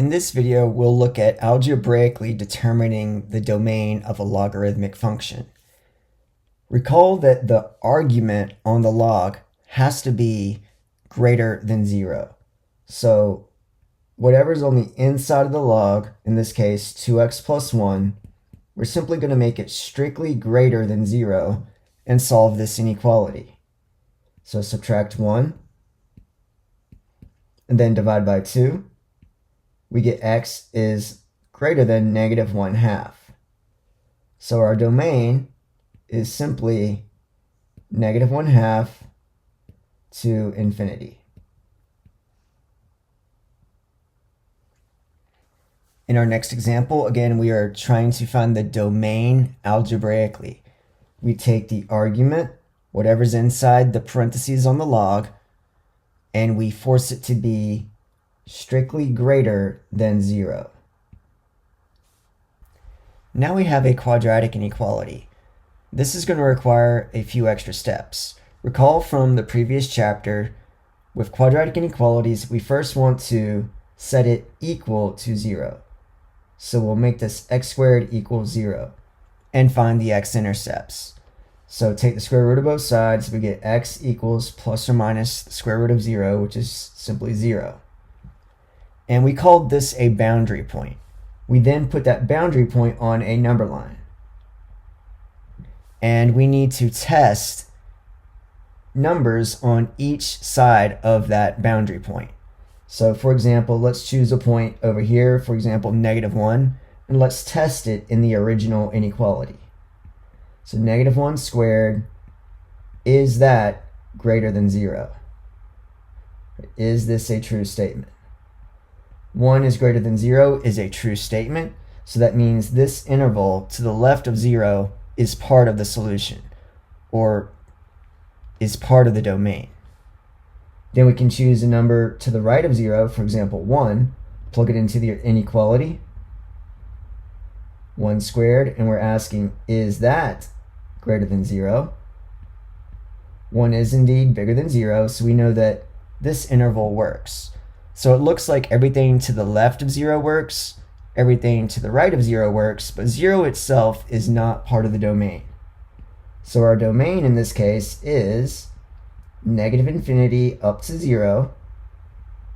In this video, we'll look at algebraically determining the domain of a logarithmic function. Recall that the argument on the log has to be greater than 0. So whatever's on the inside of the log, in this case 2x plus 1, we're simply going to make it strictly greater than 0 and solve this inequality. So subtract 1 and then divide by 2. We get x is greater than negative 1/2. So our domain is simply negative 1/2 to infinity. In our next example, again, we are trying to find the domain algebraically. We take the argument, whatever's inside the parentheses on the log, and we force it to be strictly greater than 0. Now we have a quadratic inequality. This is going to require a few extra steps. Recall from the previous chapter, with quadratic inequalities, we first want to set it equal to 0. So we'll make this x squared equals 0 and find the x-intercepts. So take the square root of both sides, we get x equals plus or minus the square root of 0, which is simply 0. And we called this a boundary point. We then put that boundary point on a number line. And we need to test numbers on each side of that boundary point. So for example, let's choose a point over here, for example, negative 1, and let's test it in the original inequality. So negative 1 squared, is that greater than 0? Is this a true statement? 1 is greater than 0 is a true statement, so that means this interval to the left of 0 is part of the solution, or is part of the domain. Then we can choose a number to the right of 0, for example 1, plug it into the inequality, 1 squared, and we're asking, is that greater than 0? 1 is indeed bigger than 0, so we know that this interval works. So it looks like everything to the left of 0 works, everything to the right of 0 works, but 0 itself is not part of the domain. So our domain in this case is negative infinity up to 0,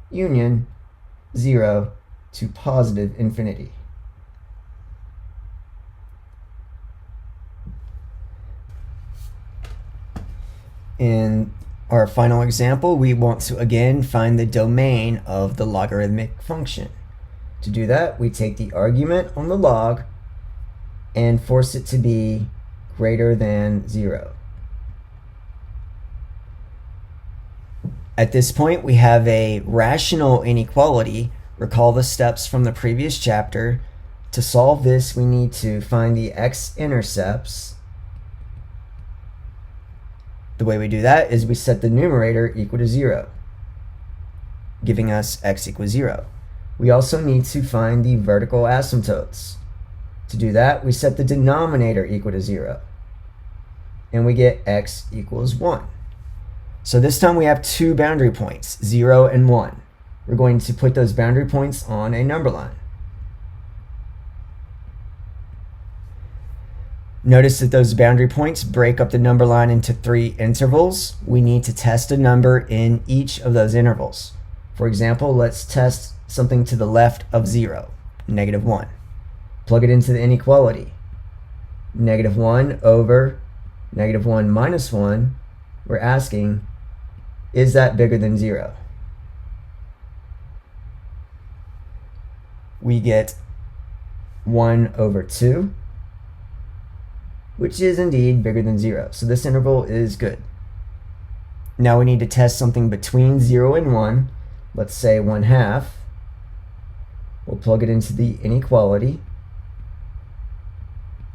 union 0 to positive infinity. In our final example, we want to again find the domain of the logarithmic function. To do that, we take the argument on the log and force it to be greater than 0. At this point, we have a rational inequality. Recall the steps from the previous chapter. To solve this, we need to find the x-intercepts. The way we do that is we set the numerator equal to 0, giving us x equals 0. We also need to find the vertical asymptotes. To do that, we set the denominator equal to 0, and we get x equals 1. So this time we have two boundary points, 0 and 1. We're going to put those boundary points on a number line. Notice that those boundary points break up the number line into 3 intervals. We need to test a number in each of those intervals. For example, let's test something to the left of 0, negative 1. Plug it into the inequality. Negative 1 over negative 1 minus 1. We're asking, is that bigger than 0? We get 1 over 2. Which is indeed bigger than 0. So this interval is good. Now we need to test something between 0 and 1. Let's say 1/2. We'll plug it into the inequality.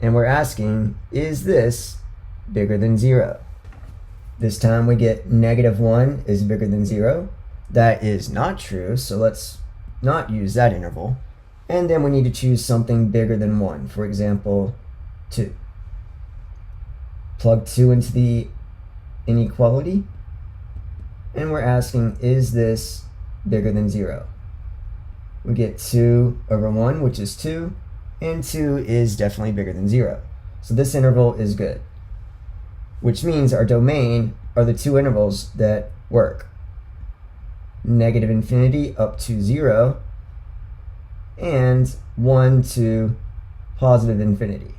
And we're asking, is this bigger than 0? This time we get negative 1 is bigger than 0. That is not true, so let's not use that interval. And then we need to choose something bigger than 1. For example, 2. Plug 2 into the inequality, and we're asking, is this bigger than 0? we get 2 over 1, which is 2, and 2 is definitely bigger than 0. So this interval is good, which means our domain are the two intervals that work. Negative infinity up to 0, and 1 to positive infinity.